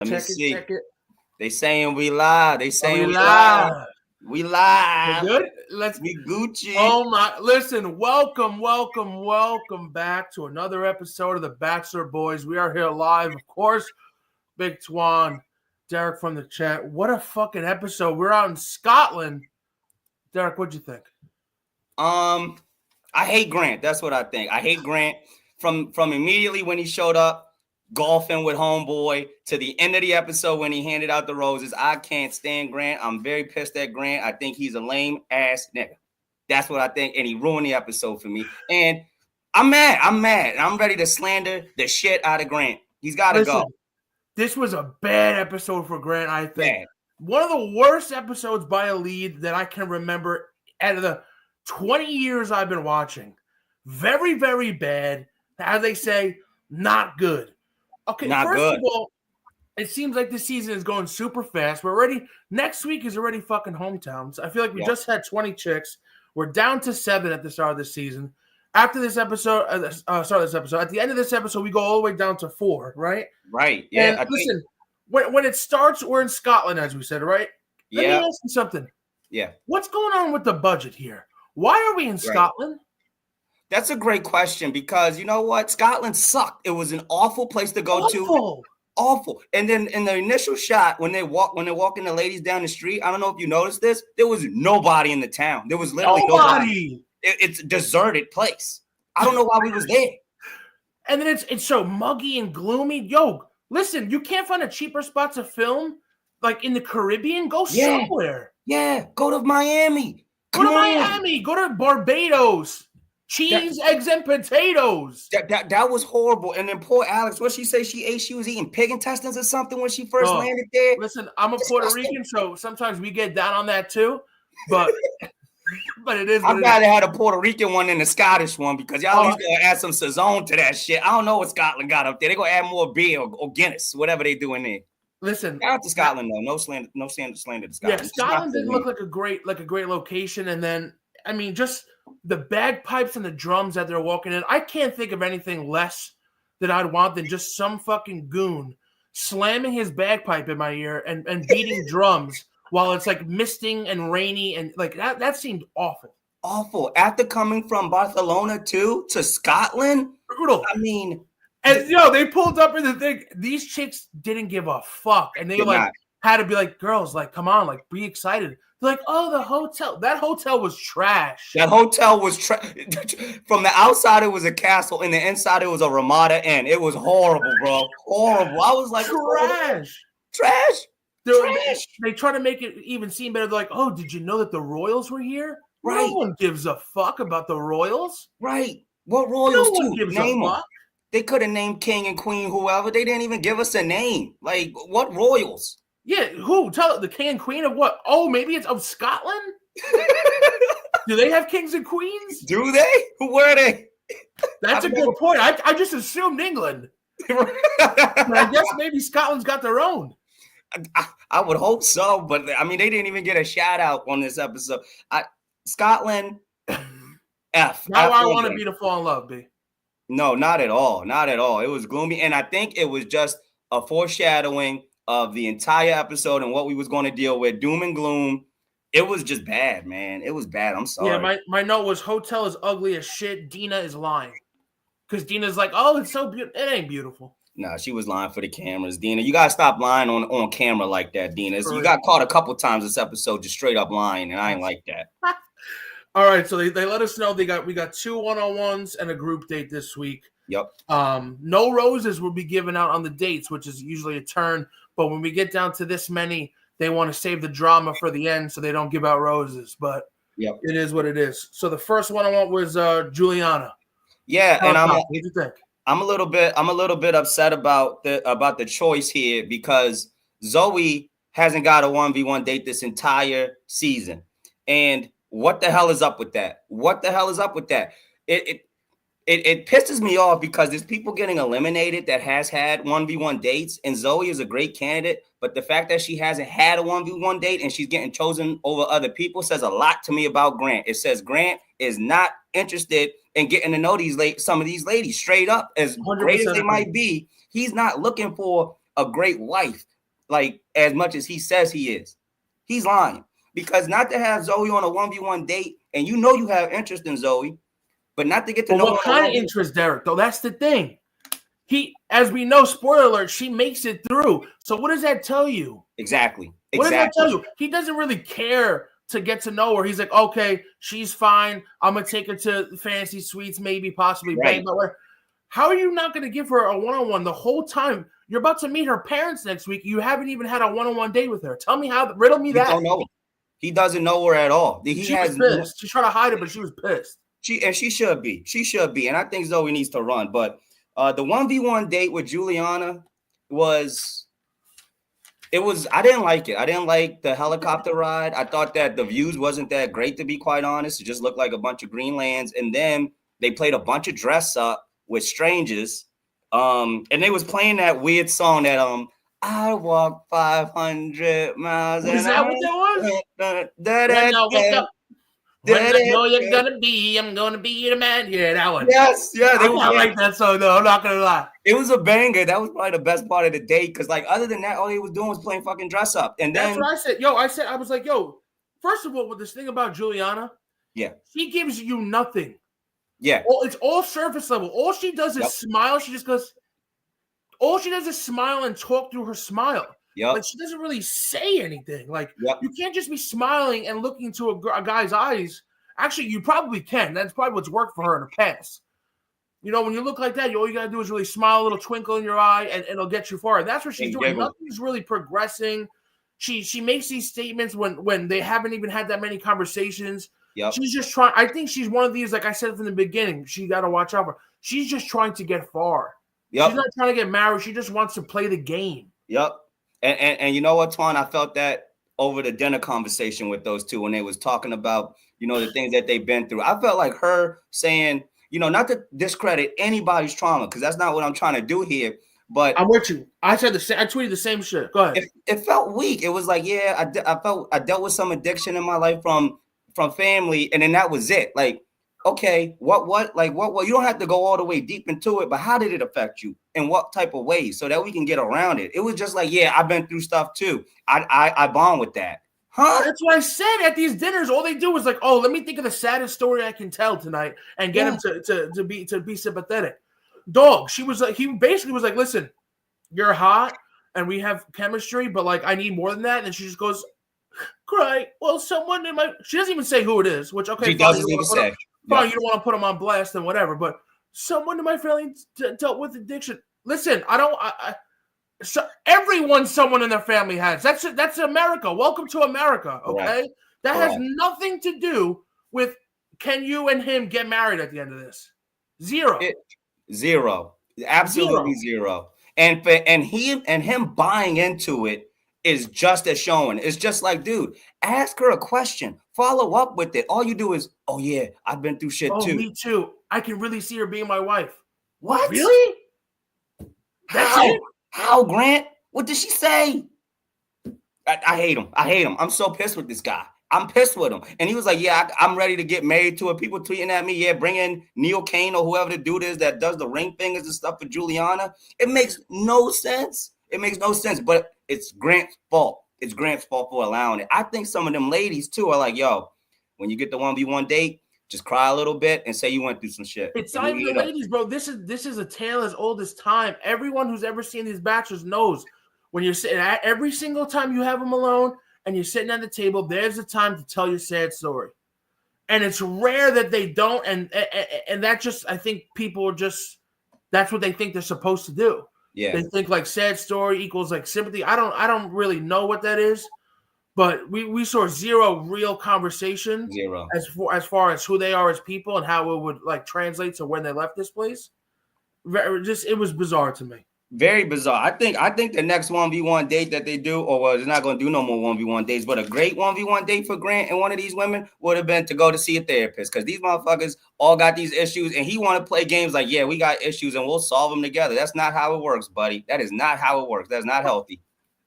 Let me Check see. it. They saying we live. They saying we live. live. We live. We're good? We Gucci. Oh my! Listen, welcome back to another episode of the Bachelor Boys. We are here live, of course. Big Twan, Derik from the chat. What a fucking episode! We're out in Scotland. Derik, what'd you think? I hate Grant. That's what I think. I hate Grant from immediately when he showed up golfing with homeboy to the end of the episode when he handed out the roses. I can't stand Grant. I'm very pissed at Grant. I think he's a lame ass nigga. That's what I think, and he ruined the episode for me. And I'm mad. I'm ready to slander the shit out of Grant. He's got to go. This was a bad episode for Grant, I think. Bad. One of the worst episodes by a lead that I can remember out of the 20 years I've been watching. Very, very bad. As they say, not good. Okay, first of all, it seems like this season is going super fast. Next week is already fucking hometowns. I feel like we just had 20 chicks. We're down to 7 at the start of this season. After this episode, at the end of this episode, we go all the way down to 4, right? Right. Yeah. And listen, when it starts, we're in Scotland, as we said, right? Let me ask you something. Yeah. What's going on with the budget here? Why are we in Scotland? That's a great question because you know what? Scotland sucked. It was an awful place to go to. Awful. And then in the initial shot, when they're walking the ladies down the street, I don't know if you noticed this, there was nobody in the town. There was literally nobody. It's a deserted place. I don't know why we was there. And then it's so muggy and gloomy. Yo, listen, you can't find a cheaper spot to film like in the Caribbean? Go somewhere. Yeah, go to Miami. Go to Barbados. Cheese, eggs, and potatoes. That was horrible. And then poor Alex, what she say she ate? She was eating pig intestines or something when she first landed there. Listen, I'm a Puerto Rican, so sometimes we get down on that too. But it is. I'd rather have a Puerto Rican one than the Scottish one because y'all at least gonna add some Saison to that shit. I don't know what Scotland got up there. They're gonna add more beer or Guinness, whatever they do in there. Listen, shout out to Scotland though. No slander to Scotland. Yeah, Scotland didn't look like a great location, and then I mean just the bagpipes and the drums that they're walking in. I can't think of anything less that I'd want than just some fucking goon slamming his bagpipe in my ear and beating drums while it's like misting and rainy and like that seemed awful. Awful. After coming from Barcelona to Scotland? Brutal. I mean, and they pulled up in the thing. These chicks didn't give a fuck. And they had to be like, girls, like, come on, like, be excited. They're like, oh, the hotel. That hotel was trash. That hotel was trash. From the outside, it was a castle. And the inside, it was a Ramada Inn. It was horrible, bro. Horrible. I was like, trash. They try to make it even seem better. They're like, oh, did you know that the Royals were here? Right. No one gives a fuck about the Royals. Right. What Royals? No one gives a fuck. They could have named King and Queen, whoever. They didn't even give us a name. Like, what Royals? Yeah, who? Tell the King and Queen of what? Oh, maybe it's of Scotland? Do they have kings and queens? Do they? Who were they? That's a good point. I just assumed England. But I guess maybe Scotland's got their own. I would hope so, but I mean, they didn't even get a shout out on this episode. Scotland, F. Now I want to be to fall in love, B. No, not at all. Not at all. It was gloomy. And I think it was just a foreshadowing of the entire episode and what we was going to deal with. Doom and gloom. It was just bad, man. It was bad. I'm sorry. Yeah, my note was hotel is ugly as shit. Dina is lying. Because Dina's like, oh, it's so beautiful. It ain't beautiful. Nah, she was lying for the cameras. Dina, you got to stop lying on camera like that, Dina. You got caught a couple times this episode just straight up lying, and I ain't like that. All right, so they let us know we got 2 one-on-ones and a group date this week. Yep. No roses will be given out on the dates, which is usually a turn. But when we get down to this many, they want to save the drama for the end, so they don't give out roses. But It is what it is. So the first one-on-one was Juliana. Yeah, and what do you think? I'm a little bit upset about the choice here because Zoe hasn't got a 1v1 date this entire season. And what the hell is up with that? It pisses me off because there's people getting eliminated that has had 1v1 dates, and Zoe is a great candidate. But the fact that she hasn't had a 1v1 date and she's getting chosen over other people says a lot to me about Grant. It says Grant is not interested in getting to know some of these ladies straight up. As 100%. Great as they might be, he's not looking for a great wife. like as much as he says he is. He's lying. Because not to have Zoe on a 1v1 date, and you know you have interest in Zoe, but not to get to know her. What kind of interest, Derik, though? That's the thing. As we know, spoiler alert, she makes it through. So what does that tell you? Exactly. What does that tell you? He doesn't really care to get to know her. He's like, okay, she's fine. I'm going to take her to fancy suites, maybe, possibly. Right. But how are you not going to give her a one-on-one the whole time? You're about to meet her parents next week. You haven't even had a one-on-one date with her. Tell me how. Riddle me that. Don't know. He doesn't know her at all. She was pissed. She's trying to hide it, but she was pissed. She should be. She should be. And I think Zoe needs to run. But the 1v1 date with Juliana I didn't like it. I didn't like the helicopter ride. I thought that the views wasn't that great, to be quite honest. It just looked like a bunch of green lands. And then they played a bunch of dress up with strangers. And they was playing that weird song that I walk 500 miles. Is that what that was? When I know you're gonna be, I'm gonna be the man. Yeah, that one. Yes, yeah. I like that song though. I'm not gonna lie. It was a banger. That was probably the best part of the date because, like, other than that, all he was doing was playing fucking dress up. And then that's what I said. I was like, first of all, with this thing about Juliana, she gives you nothing. Yeah, it's all surface level. All she does is smile. She just goes. All she does is smile and talk through her smile. Like she doesn't really say anything. Like you can't just be smiling and looking to a guy's eyes. Actually, you probably can. That's probably what's worked for her in the past. You know, when you look like that, all you gotta do is really smile, a little twinkle in your eye, and it'll get you far. And that's what she's doing. Nothing's really progressing. She makes these statements when they haven't even had that many conversations. She's just trying. I think she's one of these, like I said from the beginning, she got to watch out for. She's just trying to get far. She's not trying to get married. She just wants to play the game. And you know what, Twan? I felt that over the dinner conversation with those two when they was talking about, the things that they've been through. I felt like her saying, not to discredit anybody's trauma, because that's not what I'm trying to do here. But I'm with you. I tweeted the same shit. Go ahead. It felt weak. It was like, I dealt with some addiction in my life from family, and then that was it. Like, okay, what, you don't have to go all the way deep into it, but how did it affect you? In what type of ways, so that we can get around it? It was just like, I've been through stuff too. I bond with that. Huh? That's what I said at these dinners. All they do is like, oh, let me think of the saddest story I can tell tonight and get him to be sympathetic. Dog, he basically was like, listen, you're hot and we have chemistry, but like I need more than that. And she just goes, cry. Well, someone in my she doesn't even say who it is, which okay, she doesn't even say. Fine, you don't want to put them on blast and whatever, but someone in my family dealt with addiction. Listen, someone in their family has. That's America. Welcome to America, okay? Right. That has nothing to do with can you and him get married at the end of this? Zero. Absolutely zero. And him buying into it is just as showing. It's just like, dude, ask her a question. Follow up with it. All you do is, oh, yeah, I've been through shit too. Me too. I can really see her being my wife. What? Really? How, Grant? What did she say? I hate him. I'm so pissed with this guy. I'm pissed with him. And he was like, I'm ready to get married to her. People tweeting at me, bring in Neil Kane or whoever the dude is that does the ring fingers and stuff for Juliana. It makes no sense. But it's Grant's fault. It's Grant's fault for allowing it. I think some of them ladies, too, are like, when you get the 1v1 date, just cry a little bit and say you went through some shit. It's not even the ladies, bro. This is a tale as old as time. Everyone who's ever seen these Bachelors knows when you're sitting every single time you have them alone and you're sitting at the table, there's a time to tell your sad story. And it's rare that they don't. And that just, I think people are just, that's what they think they're supposed to do. Yeah. They think like sad story equals like sympathy. I don't really know what that is, but we saw zero real conversation as far as who they are as people and how it would like translate to when they left this place. It was bizarre to me. Very bizarre. I think the next 1v1 date that they do, they're not going to do no more 1v1 dates, but a great 1v1 date for Grant and one of these women would have been to go to see a therapist, because these motherfuckers all got these issues and he want to play games like, we got issues and we'll solve them together. That's not how it works, buddy. That is not how it works. That's not healthy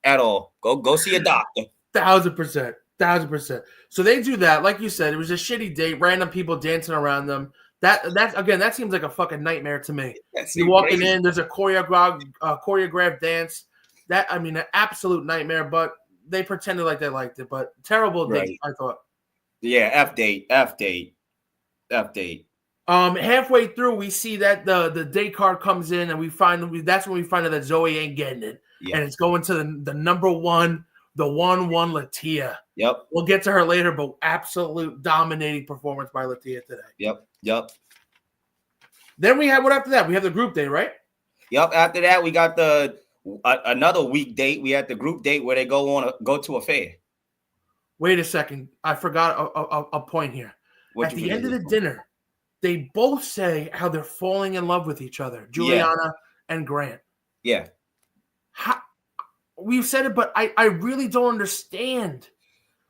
at all. Go see a doctor. 1000%. So they do that. Like you said, it was a shitty date, random people dancing around them. That seems like a fucking nightmare to me. You're walking in, there's a choreographed dance. an absolute nightmare. But they pretended like they liked it. But terrible date, I thought. Yeah, F date. Halfway through, we see that the date card comes in, and that's when we find out that Zoe ain't getting it, and it's going to the number one, the 1-1 Latia. Yep. We'll get to her later, but absolute dominating performance by Latia today. Yep. Then we have what after that? We have the group date, right? Yep. After that, we got another week date. We had the group date where they go to a fair. Wait a second, I forgot a point here. At the end of the dinner, they both say how they're falling in love with each other, Juliana and Grant. Yeah. We've said it, but I really don't understand.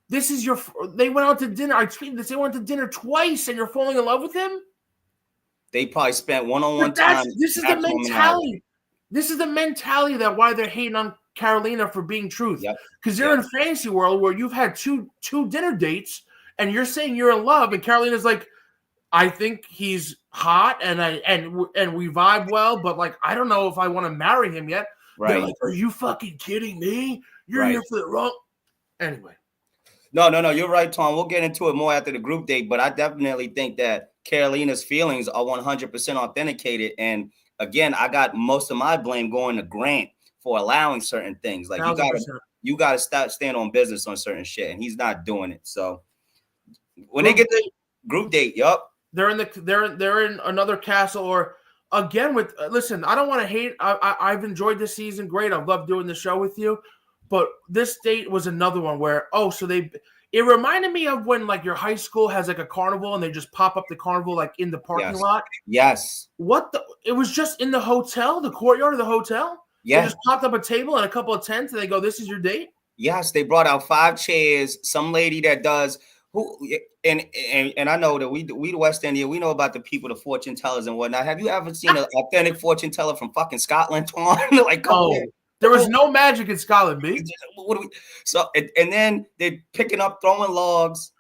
This is they went out to dinner. I tweeted this. They went to dinner twice, and you're falling in love with him? They probably spent one-on-one time. This is the mentality. This is the mentality that why they're hating on Carolina for being truth. Because they're in a fantasy world where you've had two dinner dates, and you're saying you're in love, and Carolina's like, I think he's hot, and we vibe well, but like I don't know if I want to marry him yet. Right? They're like, are you fucking kidding me? You're here for the wrong. Anyway. No. You're right, Tom. We'll get into it more after the group date, but I definitely think that Carolina's feelings are 100% authenticated. And again, I got most of my blame going to Grant for allowing certain things. Like 1,000%. you gotta stop stand on business on certain shit, and he's not doing it. So when they get the group date, they're in another castle, or again with listen, I don't want to hate. I've enjoyed this season. Great. I've loved doing the show with you. But this date was another one where, it reminded me of when like your high school has like a carnival and they just pop up the carnival like in the parking lot. Yes. It was just in the hotel, the courtyard of the hotel. Yeah. They just popped up a table and a couple of tents and they go, this is your date? Yes. They brought out 5 chairs. Some lady that does and I know that we the West Indian, we know about the people, the fortune tellers and whatnot. Have you ever seen an authentic fortune teller from fucking Scotland, Twan? Like, there was no magic in Scotland, B. So, and then they're picking up, throwing logs.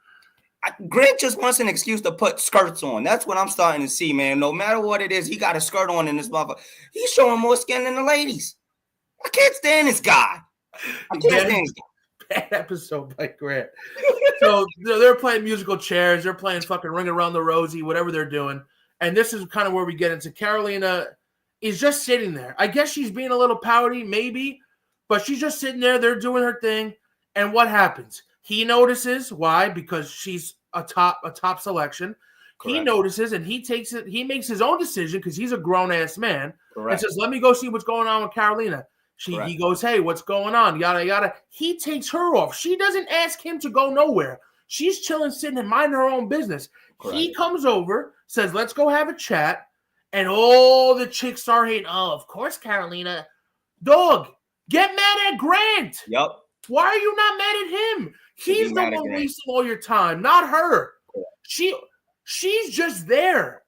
Grant just wants an excuse to put skirts on. That's what I'm starting to see, man. No matter what it is, he got a skirt on in this motherfucker. He's showing more skin than the ladies. I can't stand this guy. Bad episode by Grant. So they're playing musical chairs. They're playing fucking Ring Around the Rosie, whatever they're doing. And this is kind of where we get into Carolina is just sitting there. I guess she's being a little pouty, maybe, but she's just sitting there. They're doing her thing. And what happens? He notices. Why? Because she's a top selection. Correct. He notices and he takes it. He makes his own decision because he's a grown-ass man. Correct. And says, let me go see what's going on with Carolina. He goes, hey, what's going on? Yada, yada. He takes her off. She doesn't ask him to go nowhere. She's chilling, sitting and minding her own business. Correct. He comes over, says, let's go have a chat. And all the chicks start hating. Oh, of course, Carolina. Dog, get mad at Grant. Yep. Why are you not mad at him? He's the one wasting all your time, not her. She's just there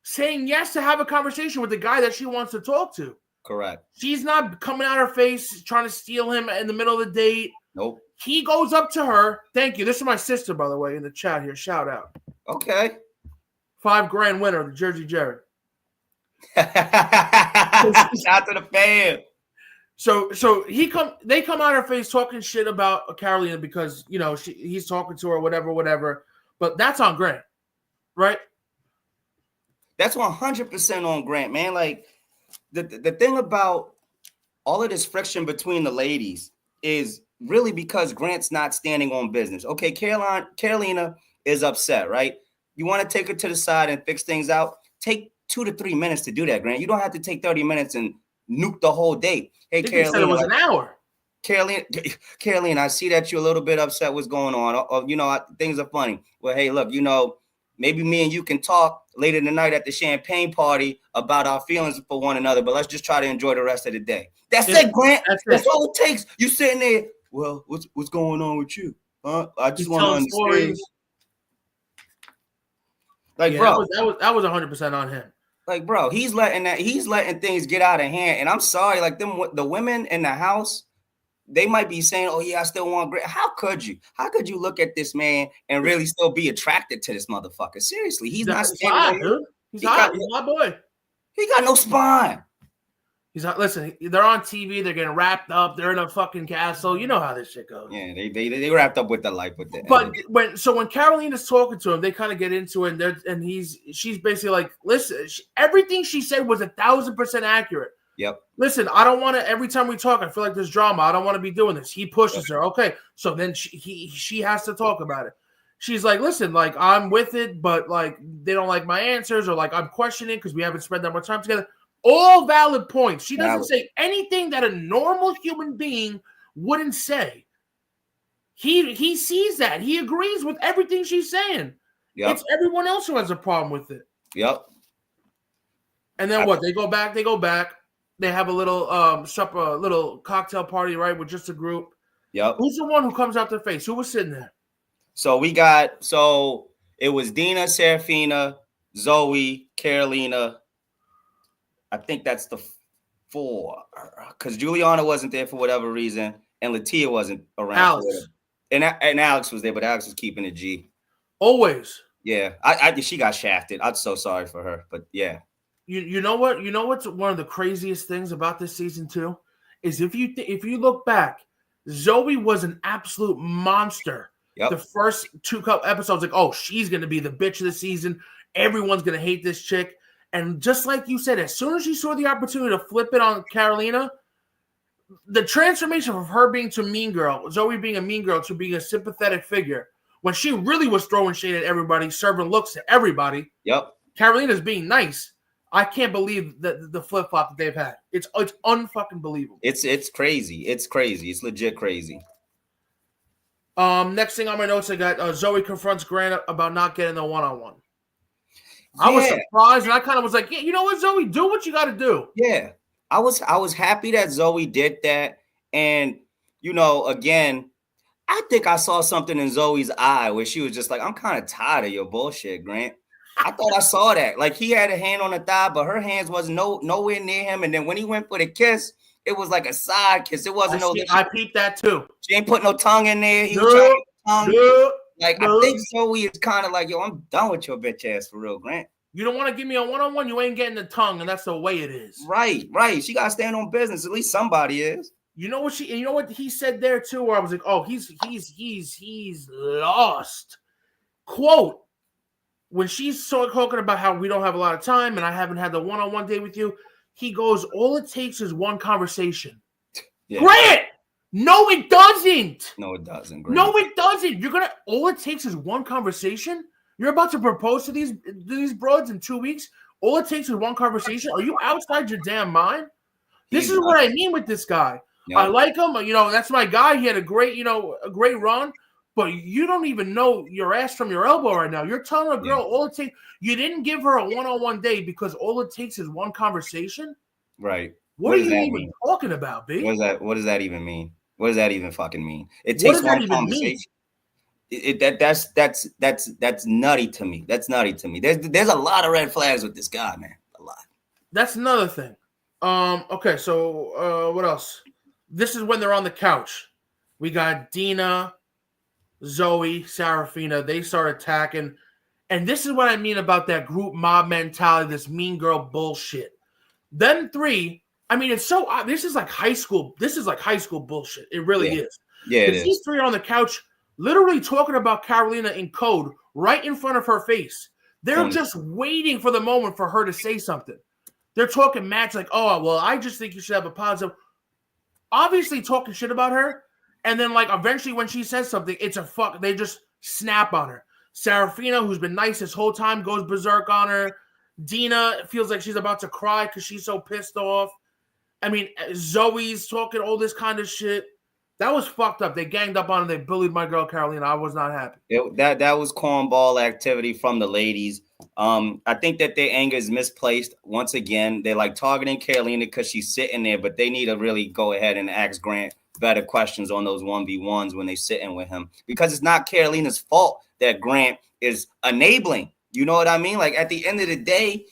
saying yes to have a conversation with the guy that she wants to talk to. Correct. She's not coming out her face trying to steal him in the middle of the date. Nope. He goes up to her. Thank you. This is my sister, by the way, in the chat here. Shout out. Okay. $5,000 winner, the Jersey Jerry. Shout out to the fan. So they come out her face talking shit about Carolina because he's talking to her, whatever. But that's on Grant, right? That's 100% on Grant, man. Like the thing about all of this friction between the ladies is really because Grant's not standing on business. Okay, Carolina is upset, right? You want to take her to the side and fix things out? Take 2 to 3 minutes to do that, Grant. You don't have to take 30 minutes and nuke the whole date. Hey, Carolina, said it was an hour. Carolina, I see that you're a little bit upset. What's going on? Things are funny. Well, hey, look, maybe me and you can talk later tonight at the champagne party about our feelings for one another, but let's just try to enjoy the rest of the day. That's it, Grant. That's all it takes. You sitting there. Well, what's going on with you? Huh? I just want to understand. Like, bro, that was 100% on him. Like, bro, he's letting things get out of hand. And I'm sorry, like the women in the house, they might be saying, oh yeah, I still want Grant. How could you look at this man and really still be attracted to this motherfucker? Seriously, he's not standing. He's hot, dude. He's hot, boy. He got no spine. He's not. Listen, they're on TV. They're getting wrapped up. They're in a fucking castle. You know how this shit goes. Yeah, they wrapped up with the life with that. But when Carolina's talking to him, they kind of get into it, and she's basically like, listen, everything she said was 1,000% accurate. Yep. Listen, I don't want to. Every time we talk, I feel like there's drama. I don't want to be doing this. He pushes her. Okay, so then she has to talk about it. She's like, listen, like I'm with it, but like they don't like my answers, or like I'm questioning because we haven't spent that much time together. All valid points. She doesn't say anything that a normal human being wouldn't say. He sees that. He agrees with everything she's saying. Yep. It's everyone else who has a problem with it. Yep. And then what? They go back. They have a little supper, little cocktail party, right, with just a group. Yep. Who's the one who comes out their face? Who was sitting there? So it was Dina, Serafina, Zoe, Carolina. I think that's the 4, because Juliana wasn't there for whatever reason, and Latia wasn't around. Alex. And Alex was there, but Alex was keeping it G. Always. Yeah, she got shafted. I'm so sorry for her, but yeah. You know what? You know what's one of the craziest things about this season too is if you look back, Zoe was an absolute monster. Yep. The first 2 episodes, like, oh, she's gonna be the bitch of the season. Everyone's gonna hate this chick. And just like you said, as soon as she saw the opportunity to flip it on Carolina, the transformation of her being to mean girl, Zoe being a mean girl to being a sympathetic figure, when she really was throwing shade at everybody, serving looks to everybody. Yep. Carolina's being nice. I can't believe the flip flop that they've had. It's unfucking believable. It's crazy. It's crazy. It's legit crazy. Next thing on my notes, I got Zoe confronts Grant about not getting the one-on-one. I was surprised, and I kind of was like, yeah, you know what, Zoe, do what you got to do. Yeah, I was happy that Zoe did that, and again, I think I saw something in Zoe's eye where she was just like, I'm kind of tired of your bullshit, Grant. I thought I saw that. Like, he had a hand on the thigh, but her hands wasn't nowhere near him. And then when he went for the kiss, it was like a side kiss. It wasn't I peeped that too. She ain't put no tongue in there. He was trying to tongue. I think Zoe is kind of like, yo, I'm done with your bitch ass for real, Grant. You don't want to give me a one-on-one, you ain't getting the tongue, and that's the way it is. Right. She got to stand on business. At least somebody is. You know what he said there too, where I was like, oh, he's lost. Quote, when she's talking about how we don't have a lot of time and I haven't had the one-on-one day with you, he goes, all it takes is one conversation. Yeah. Grant! No, it doesn't. No, it doesn't. Grant. No, it doesn't. All it takes is one conversation. You're about to propose to these broads in 2 weeks. All it takes is one conversation. Are you outside your damn mind? This is what I mean with this guy. Yep. I like him. That's my guy. He had a great run. But you don't even know your ass from your elbow right now. You're telling a girl all it takes. You didn't give her a one-on-one date because all it takes is one conversation. Right. What are you even talking about, B? What does that even mean? What does that even fucking mean? It takes one conversation. That's nutty to me. That's nutty to me. There's a lot of red flags with this guy, man. A lot. That's another thing. Okay, so what else? This is when they're on the couch. We got Dina, Zoe, Serafina. They start attacking. And this is what I mean about that group mob mentality, this mean girl bullshit. Them 3, I mean, it's so this is like high school. This is like high school bullshit. It really is. Yeah, it is. These 3 are on the couch literally talking about Carolina in code right in front of her face. They're just waiting for the moment for her to say something. They're talking match like, oh, well, I just think you should have a positive. Obviously talking shit about her. And then, like, eventually when she says something, it's a fuck. They just snap on her. Serafina, who's been nice this whole time, goes berserk on her. Dina feels like she's about to cry because she's so pissed off. I mean, Zoe's talking all this kind of shit. That was fucked up. They ganged up on her. They bullied my girl, Carolina. I was not happy. That was cornball activity from the ladies. I think that their anger is misplaced. Once again, they're like targeting Carolina because she's sitting there, but they need to really go ahead and ask Grant better questions on those 1v1s when they're sitting with him, because it's not Carolina's fault that Grant is enabling. You know what I mean? Like, at the end of the day,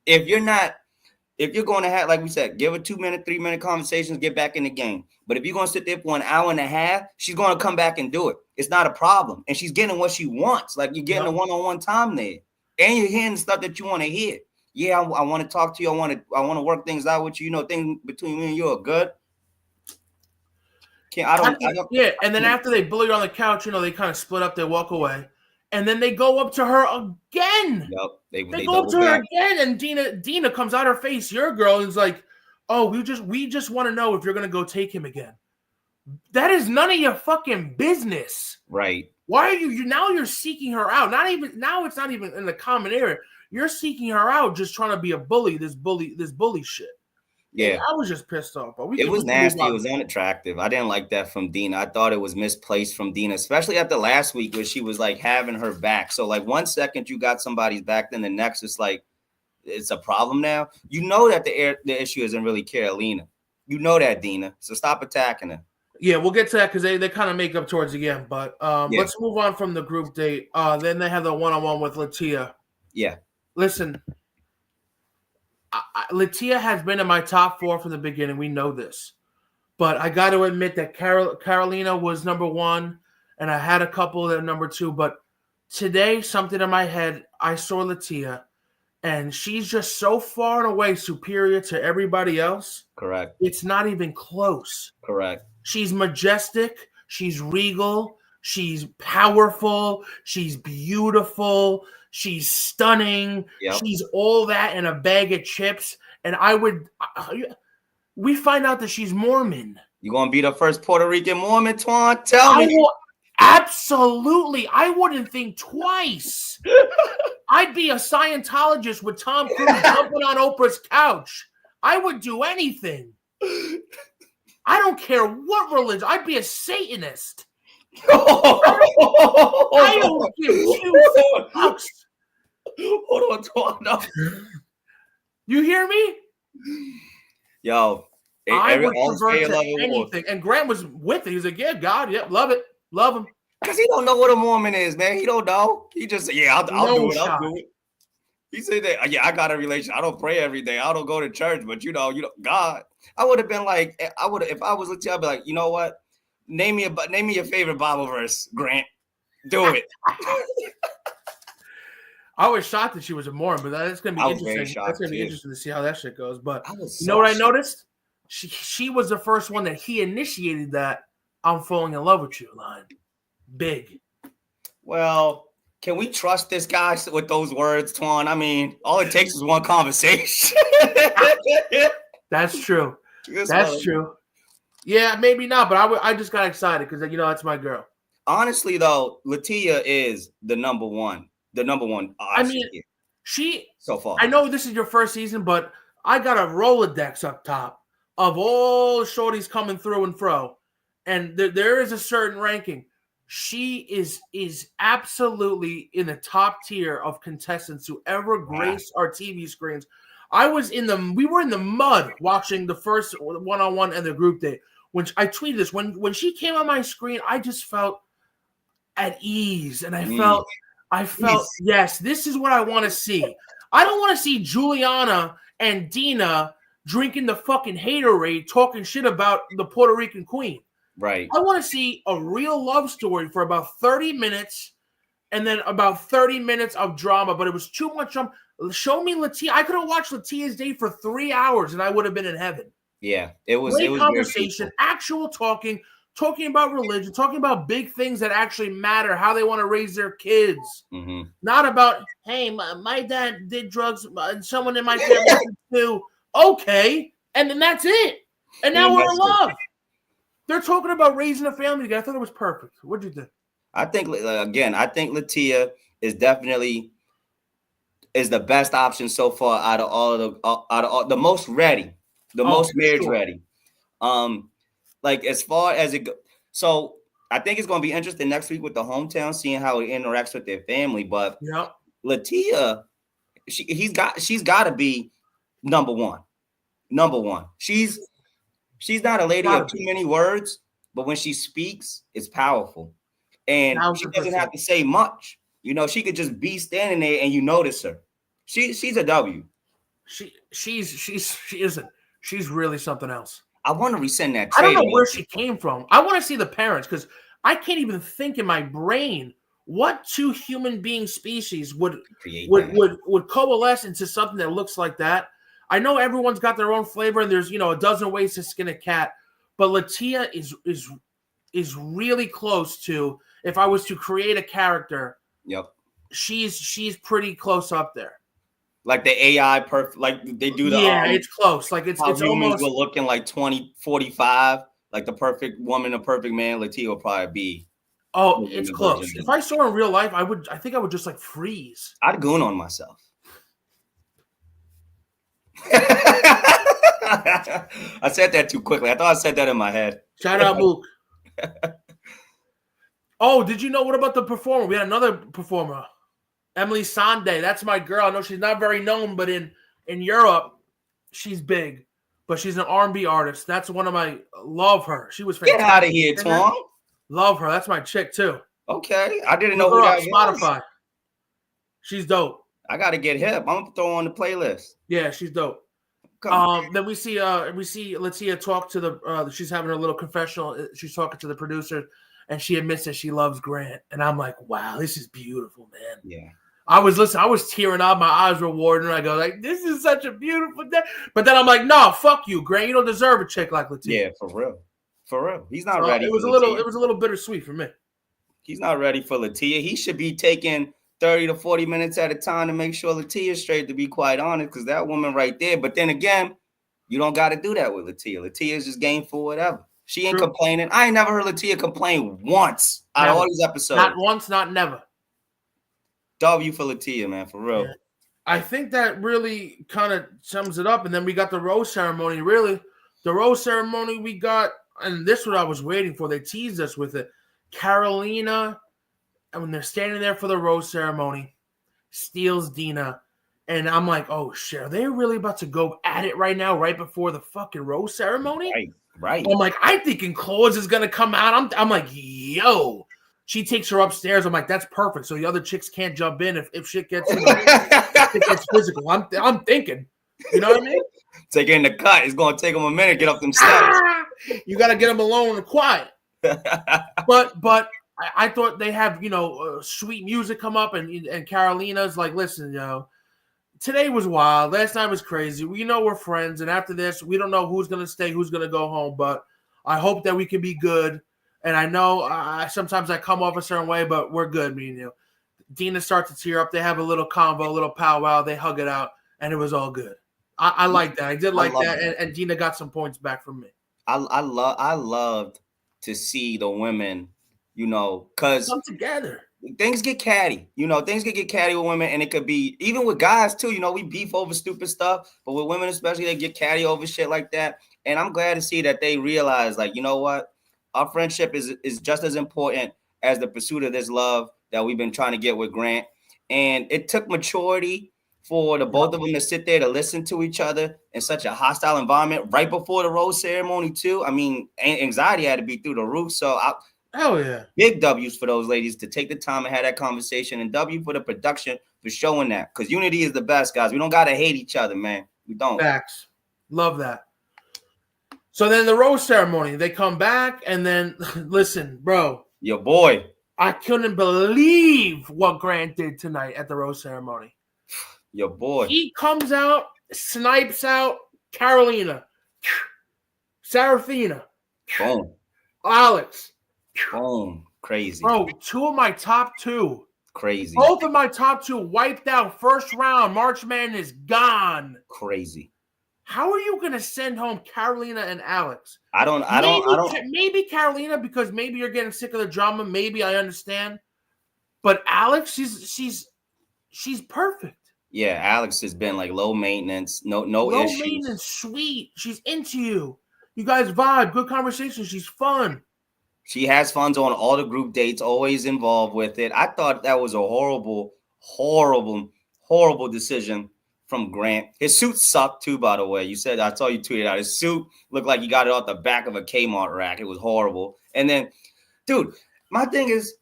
if you're going to have, like we said, give her 2-minute, 3-minute conversations, get back in the game. But if you're going to sit there for an hour and a half, she's going to come back and do it. It's not a problem. And she's getting what she wants. Like, you're getting the one-on-one time there. And you're hearing the stuff that you want to hear. yeah, I want to talk to you. I want to work things out with you. You know, things between me and you are good. I don't. Yeah, and then after they bully her on the couch, they kind of split up. They walk away, and then they go up to her again. Yep, They they go up double to her back. again, and Dina comes out her face. Your girl is like, "Oh, we just want to know if you're gonna go take him again." That is none of your fucking business. Right. Why are you now? You're seeking her out. Not even now. It's not even in the common area. You're seeking her out, just trying to be a bully. This bully shit. Yeah. I was just pissed off. But It was nasty. It was unattractive. I didn't like that from Dina. I thought it was misplaced from Dina, especially after last week where she was like having her back. So like 1 second you got somebody's back, then the next it's like it's a problem now. You know that the issue isn't really Carolina. You know that, Dina. So stop attacking her. Yeah, we'll get to that because they kind of make up towards the end. But let's move on from the group date. Then they have the one-on-one with Latia. Yeah. Listen, Latia has been in my top 4 from the beginning. We know this. But I got to admit that Carolina was number 1, and I had a couple that are number 2. But today, something in my head, I saw Latia, and she's just so far and away superior to everybody else. Correct. It's not even close. Correct. She's majestic. She's regal. She's powerful. She's beautiful. She's stunning. Yep. She's all that in a bag of chips. And we find out that she's Mormon. You gonna be the first Puerto Rican Mormon, Twan? Tell me. Absolutely. I wouldn't think twice. I'd be a Scientologist with Tom Cruise jumping on Oprah's couch. I would do anything. I don't care what religion. I'd be a Satanist. I don't give 2 fucks. Hold on, Twan. No. You hear me? Yo, I would convert to anything. And Grant was with it. He was like, yeah, God, yep, love it. Love him. Because he don't know what a Mormon is, man. He don't know. He just said, yeah, I'll do it. I'll do it. He said that, yeah, I got a relation. I don't pray every day. I don't go to church, but you know, God. I would have been like, if I was with you, I'd be like, you know what? Name me your favorite Bible verse, Grant. Do it. I was shocked that she was a Mormon, but that's gonna be interesting. That's gonna be interesting to see how that shit goes. But you know what I noticed? She was the first one that he initiated that "I'm falling in love with you" line. Big. Well, can we trust this guy with those words, Twan? I mean, all it takes is one conversation. That's true. That's true. Yeah, maybe not, but I just got excited because that's my girl. Honestly, though, Latia is the number one. The number one. I mean, she so far. I know this is your first season, but I got a Rolodex up top of all the shorties coming through and fro, and there is a certain ranking. She is absolutely in the top tier of contestants who ever graced our TV screens. We were in the mud watching the first one-on-one and the group date. When I tweeted this, when she came on my screen, I just felt at ease, and I felt yes, this is what I want to see. I don't want to see Juliana and Dina drinking the fucking haterade, talking shit about the Puerto Rican queen. Right. I want to see a real love story for about 30 minutes and then about 30 minutes of drama, but it was too much drama. Show me Latia. I could have watched Latia's date for 3 hours and I would have been in heaven. Yeah, it was great conversation, actual talking about religion, talking about big things that actually matter, how they want to raise their kids. Mm-hmm. Not about, hey, my dad did drugs and someone in my family did too. Okay, and then that's it. And now we're in love. They're talking about raising a family together. I thought it was perfect. What did you think? I think Latia is definitely the best option so far out of all the most ready, most marriage ready. Like as far as it goes, so I think it's going to be interesting next week with the hometown, seeing how it interacts with their family. But Latia, she's got to be number one. Number one. She's not a lady of too many words, but when she speaks, it's powerful, and 100%. She doesn't have to say much. She could just be standing there and you notice her. She's a W. She isn't. She's really something else. I want to resend that. I don't know where she came from. I want to see the parents because I can't even think in my brain what two human being species would Create would that. would coalesce into something that looks like that? I know everyone's got their own flavor, and there's a dozen ways to skin a cat, but Latia is really close to. If I was to create a character, Yep. she's pretty close up there. Like the AI perfect, like they do the it's close. Like it's how humans almost were looking like 2045, like the perfect woman, the perfect man. Latia will probably be. it's close. If I saw her in real life, I think I would just like freeze. I'd goon on myself. I said that too quickly. I thought I said that in my head. Shout out Mook. Oh, did you know what about the performer? We had another performer, Emily Sande. That's my girl. I know she's not very known, but in Europe, she's big. But she's an R&B artist. That's one of my love her. She was fantastic. Get out of here, Twan. Love her. That's my chick too. Okay, I didn't know who that was. Spotify. She's dope. I gotta get hip. I'm gonna throw her on the playlist. Yeah, she's dope. Then we see Latia talk to the she's having a little confessional. She's talking to the producer, and she admits that she loves Grant. And I'm like, wow, this is beautiful, man. Yeah. I was tearing up, my eyes were watering. I go like, this is such a beautiful day. But then I'm like, no, fuck you, Grant. You don't deserve a chick like Latia. Yeah, for real. For real. He's not ready. It was a little bittersweet for me. He's not ready for Latia. He should be taking 30 to 40 minutes at a time to make sure Latia's straight, to be quite honest, because that woman right there. But then again, you don't got to do that with Latia. Latia's just game for whatever. She ain't complaining. I ain't never heard Latia complain once out of all these episodes. Not once, not never. W for Latia, man, for real. Yeah. I think that really kind of sums it up. And then we got the rose ceremony. Really, the rose ceremony we got, and this is what I was waiting for. They teased us with it. Carolina, and when they're standing there for the rose ceremony, steals Dina. And I'm like, oh, shit, are they really about to go at it right now, right before the fucking rose ceremony? Right. I'm like, I'm thinking Claus is going to come out. I'm like, yo. She takes her upstairs. I'm like, that's perfect. So the other chicks can't jump in if shit gets, it gets physical. I'm thinking. You know what I mean? Taking the cut. It's going to take them a minute to get up them steps. You got to get them alone and quiet. But I thought they have, sweet music come up, and Carolina's like, listen, today was wild. Last night was crazy. We know we're friends, and after this, we don't know who's going to stay, who's going to go home, but I hope that we can be good. And I know sometimes I come off a certain way, but we're good, me and you. Dina starts to tear up. They have a little convo, a little powwow. They hug it out, and it was all good. I like that. I did like that, and Dina got some points back from me. I loved to see the women, because come together. Things get catty, things can get catty with women, and it could be even with guys too. We beef over stupid stuff, but with women especially, they get catty over shit like that. And I'm glad to see that they realize, like, you know what, our friendship is just as important as the pursuit of this love that we've been trying to get with Grant. And it took maturity for the both of them to sit there to listen to each other in such a hostile environment right before the rose ceremony too. I mean, anxiety had to be through the roof. So hell yeah, big W's for those ladies to take the time and have that conversation, and W for the production for showing that, because unity is the best, guys. We don't gotta hate each other, man. We don't. Facts. Love that. So then the rose ceremony, they come back, and then listen, bro. Your boy. I couldn't believe what Grant did tonight at the rose ceremony. Your boy. He comes out, snipes out Carolina, Serafina, boom, Alex, boom, crazy. Bro, two of my top two. Crazy. Both of my top two wiped out first round. March Madness gone. Crazy. How are you going to send home Carolina and Alex? I don't. Maybe Carolina, because maybe you're getting sick of the drama. Maybe I understand. But Alex, she's perfect. Yeah, Alex has been like low maintenance, no low issues. Low maintenance, sweet. She's into you. You guys vibe, good conversation. She's fun. She has fun on all the group dates, always involved with it. I thought that was a horrible decision from Grant. His suit sucked too, by the way. I saw you tweeted out. His suit looked like he got it off the back of a Kmart rack. It was horrible. And then, dude, my thing is,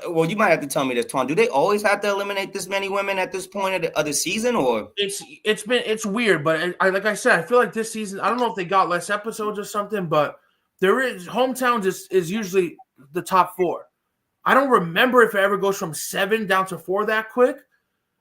well, you might have to tell me this, Twan. Do they always have to eliminate this many women at this point of the season, or it's weird? But like I said, I feel like this season, I don't know if they got less episodes or something, but there is hometowns is usually the top four. I don't remember if it ever goes from 7 down to 4 that quick.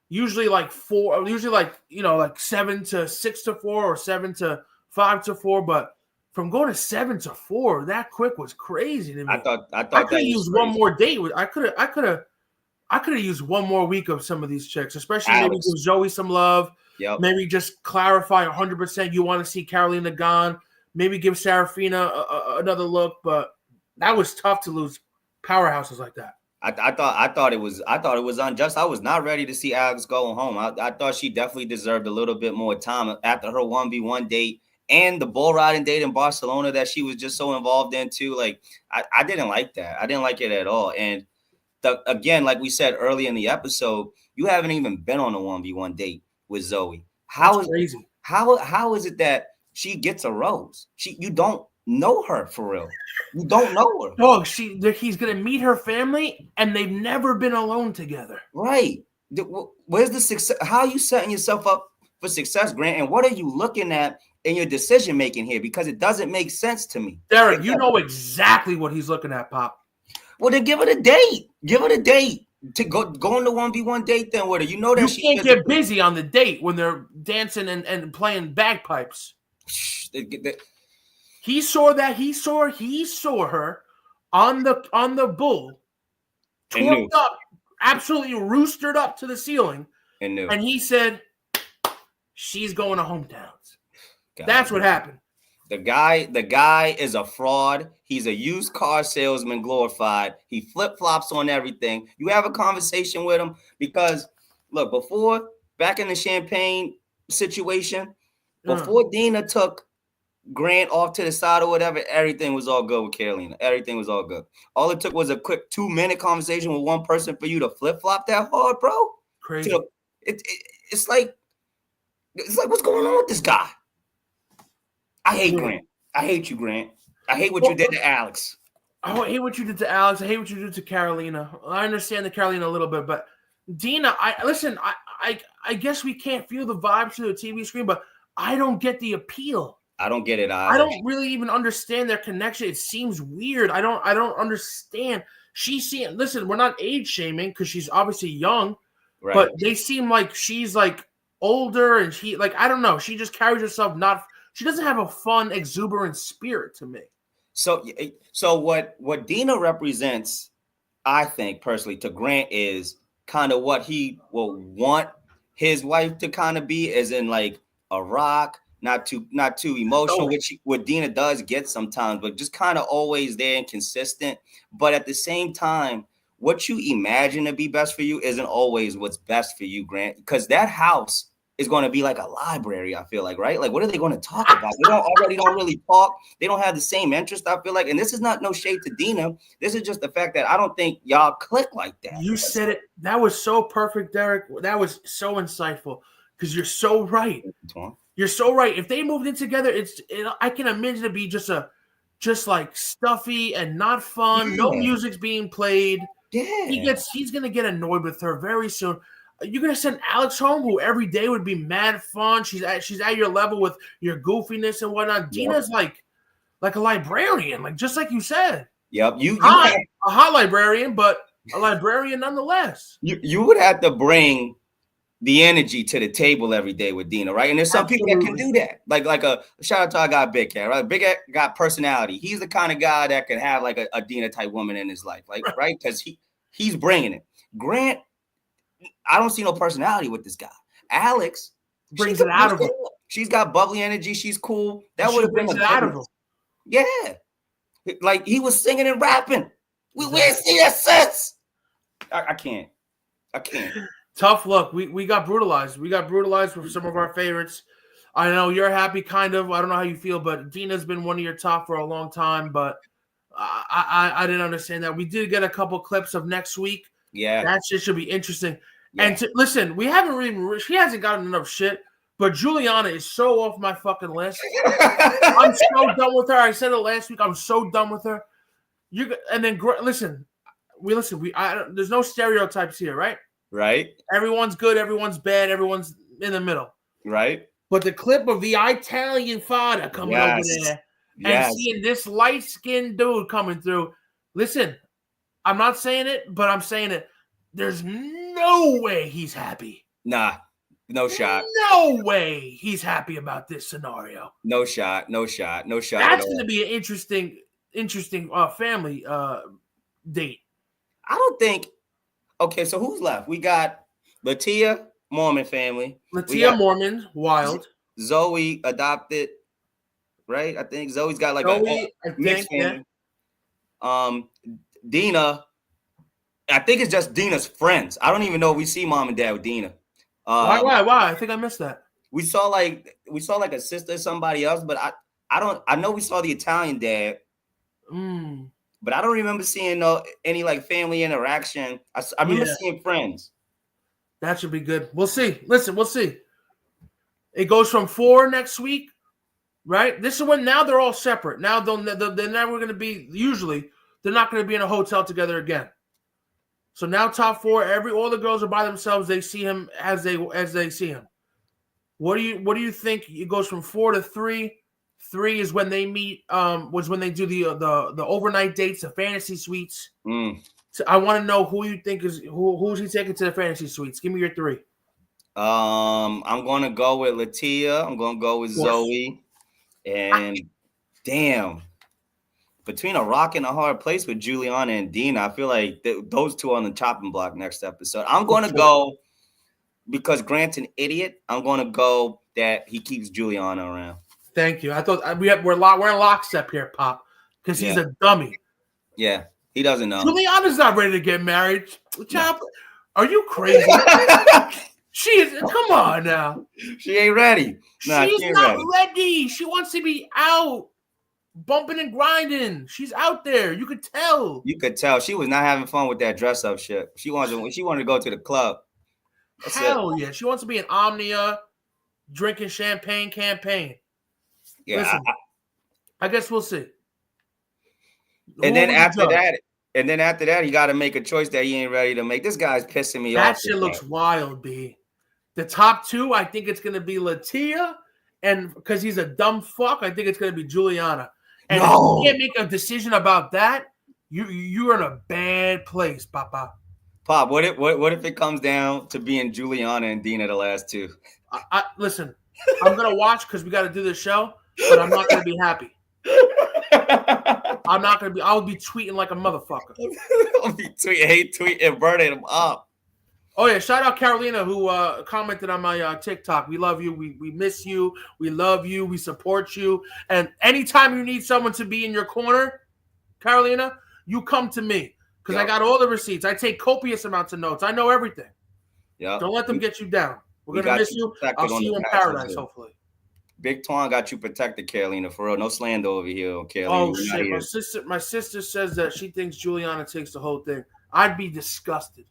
Usually like 4, usually like, like 7 to 6 to 4 or 7 to 5 to 4. But from going to 7 to 4 that quick was crazy to me. I thought I that could have was used crazy. one more date. I could have used one more week of some of these chicks, especially maybe give Zoe some love. Yep. Maybe just clarify 100% you want to see Carolina gone. Maybe give Serafina another look, but that was tough to lose powerhouses like that. I thought it was unjust. I was not ready to see Alex going home. I thought she definitely deserved a little bit more time after her 1v1 date and the bull riding date in Barcelona that she was just so involved in too. Like I didn't like that. I didn't like it at all. And again, like we said early in the episode, you haven't even been on a 1v1 date with Zoe. That's crazy. How is it that she gets a rose? You don't know her for real. You don't know her. Dog, he's gonna meet her family, and they've never been alone together. Right. Where's the success? How are you setting yourself up for success, Grant? And what are you looking at in your decision making here? Because it doesn't make sense to me. Derik, you know exactly what he's looking at, Pop. Well, then give it a date. Give it a date to go on the 1v1 date. Then what? You know that you can't get busy on the date when they're dancing and playing bagpipes. He saw that. He saw her on the bull, torqued up, absolutely roostered up to the ceiling, and he said, "She's going to hometowns." That's what happened. The guy is a fraud. He's a used car salesman glorified. He flip-flops on everything. You have a conversation with him because, look, back in the champagne situation, before Dina took Grant off to the side or whatever, everything was all good with Carolina. Everything was all good. All it took was a quick 2-minute conversation with one person for you to flip-flop that hard, bro. Crazy. It's like what's going on with this guy? I hate Grant. I hate you, Grant. I hate what you did to Alex. I hate what you did to Alex. I hate what you did to Carolina. I understand the Carolina a little bit, but Dina, I guess we can't feel the vibes through the TV screen, but I don't get the appeal. I don't get it either. I don't really even understand their connection. It seems weird. I don't understand. Listen, we're not age shaming because she's obviously young, right? But they seem like she's like older and she I don't know. She just carries herself she doesn't have a fun, exuberant spirit to me. So what Dina represents, I think personally, to Grant is kind of what he will want his wife to kind of be, as in like a rock, not too emotional, which what Dina does get sometimes, but just kind of always there and consistent. But at the same time, what you imagine to be best for you isn't always what's best for you, Grant, because that house is going to be like a library, I feel like, right? Like, what are they going to talk about? They don't really talk. They don't have the same interest, I feel like. And this is not no shade to Dina. This is just the fact that I don't think y'all click like that. You said it. That was so perfect, Derik. That was so insightful because you're so right. You're so right. If they moved in together, I can imagine it be just like stuffy and not fun. Yeah. No music's being played. Yeah. He's going to get annoyed with her very soon. You're gonna send Alex home, who every day would be mad fun. She's at your level with your goofiness and whatnot. Yep. Dina's like a librarian, just like you said. Yep, a hot librarian, but a librarian nonetheless. You would have to bring the energy to the table every day with Dina, right? And there's some people that can do that. Like a shout out to our guy Big Cat, right? Big Cat got personality. He's the kind of guy that could have like a Dina type woman in his life, like right? Because he's bringing it. Grant. I don't see no personality with this guy. Alex brings it out of him. She's got bubbly energy. She's cool. That would have been it out of him. Yeah, like he was singing and rapping. We ain't see that since. I can't. Tough luck. We got brutalized. We got brutalized with some of our favorites. I know you're happy, kind of. I don't know how you feel, but Dina's been one of your top for a long time. But I didn't understand that. We did get a couple clips of next week. Yeah, that shit should be interesting. Yeah. And listen, she hasn't gotten enough shit, but Juliana is so off my fucking list. I'm so done with her. I said it last week. I'm so done with her. Listen. There's no stereotypes here, right? Right. Everyone's good. Everyone's bad. Everyone's in the middle. Right. But the clip of the Italian father coming over there and seeing this light-skinned dude coming through. Listen. I'm not saying it, but I'm saying it. There's no way he's happy. Nah, no shot. No way he's happy about this scenario. No shot. That's That's going to be an interesting family date. I don't think. Okay, so who's left? We got Latia, Mormon family. Latia, Mormon, wild. Zoe adopted, right? I think Zoe's got like a mixed family. Yeah. Dina, I think it's just Dina's friends. I don't even know if we see mom and dad with Dina. Why? I think I missed that. We saw like a sister, somebody else, but I know we saw the Italian dad. But I don't remember seeing any like family interaction. I remember seeing friends. That should be good. We'll see. Listen, we'll see. It goes from 4 next week, right? This is when now they're all separate. Now they're never going to be. Usually, they're not going to be in a hotel together again. So now top 4, all the girls are by themselves. They see him as they see him. What do you think? It goes from 4 to 3. 3 is when they meet. Was when they do the overnight dates, the fantasy suites. So I want to know who you think is who's he taking to the fantasy suites. Give me your 3. I'm gonna go with Latia. I'm gonna go with Zoe. And damn, between a rock and a hard place with Juliana and Dina, I feel like those two are on the chopping block next episode. I'm gonna go because Grant's an idiot. I'm gonna go that he keeps Juliana around. Thank you. I thought we're in lockstep here, Pop, because he's a dummy. Yeah, he doesn't know. Juliana's not ready to get married. No. Are you crazy? She is. Come on now. She ain't ready. Nah, she's not ready. She wants to be out, bumping and grinding. She's out there. You could tell. She was not having fun with that dress up shit. She wanted to go to the club. Hell yeah. She wants to be an Omnia, drinking champagne campaign. Yeah, listen, I guess we'll see. And then after that, you got to make a choice that he ain't ready to make. This guy's pissing me off. That shit looks wild, B. The top 2, I think it's going to be Latia, and because he's a dumb fuck, I think it's going to be Juliana. And if you can't make a decision about that, you're in a bad place, Papa. Pop, what if it comes down to being Juliana and Dina the last 2? Listen, I'm going to watch because we got to do this show, but I'm not going to be happy. I'm not going to be. I'll be tweeting like a motherfucker. I'll be tweeting, burning them up. Oh, yeah. Shout out Carolina who commented on my TikTok. We love you. We miss you. We love you. We support you. And anytime you need someone to be in your corner, Carolina, you come to me because I got all the receipts. I take copious amounts of notes. I know everything. Yeah. Don't let them get you down. We're going to miss you. I'll see you in paradise, hopefully. Big Twan got you protected, Carolina, for real. No slander over here, Carolina. Oh, shit. My sister says that she thinks Juliana takes the whole thing. I'd be disgusted.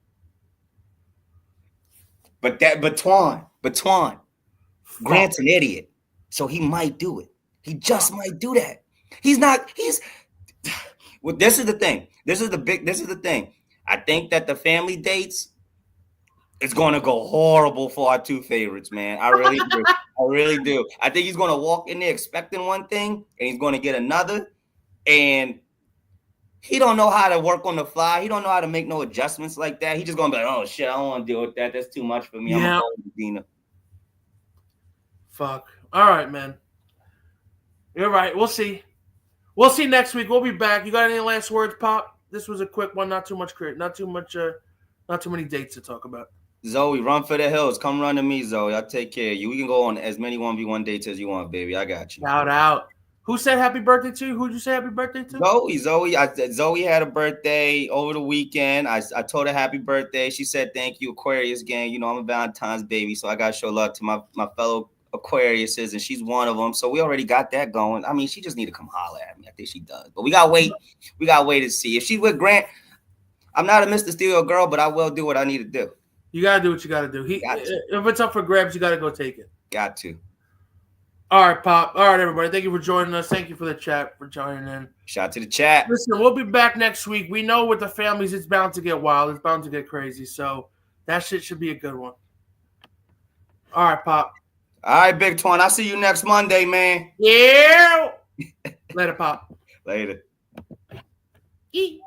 But Twan, Grant's an idiot. So he might do it. He just might do that. Well, this is the thing. This is the thing. I think that the family dates is going to go horrible for our 2 favorites, man. I really do. I really do. I think he's going to walk in there expecting one thing, and he's going to get another. And he don't know how to work on the fly. He don't know how to make no adjustments like that. He's just going to be like, oh, shit, I don't want to deal with that. That's too much for me. I'm going to go with Dina. Fuck. All right, man. You're right. We'll see. We'll see next week. We'll be back. You got any last words, Pop? This was a quick one. Not too many dates to talk about. Zoe, run for the hills. Come run to me, Zoe. I'll take care of you. We can go on as many 1v1 dates as you want, baby. I got you. Shout out. Who said happy birthday to you? Who'd you say happy birthday to? Zoe. Zoe had a birthday over the weekend. I told her happy birthday. She said thank you, Aquarius gang. You know, I'm a Valentine's baby, so I got to show love to my fellow Aquariuses, and she's one of them. So we already got that going. I mean, she just need to come holler at me. I think she does. But we got to wait. We got to wait and see. If she's with Grant, I'm not a Mr. Steal girl, but I will do what I need to do. You got to do what you got to do. If it's up for grabs, you got to go take it. Got to. All right, Pop. All right, everybody. Thank you for joining us. Thank you for the chat, for joining in. Shout out to the chat. Listen, we'll be back next week. We know with the families, it's bound to get wild. It's bound to get crazy. So that shit should be a good one. All right, Pop. All right, Big Twan. I'll see you next Monday, man. Yeah. Later, Pop. Later. Eat.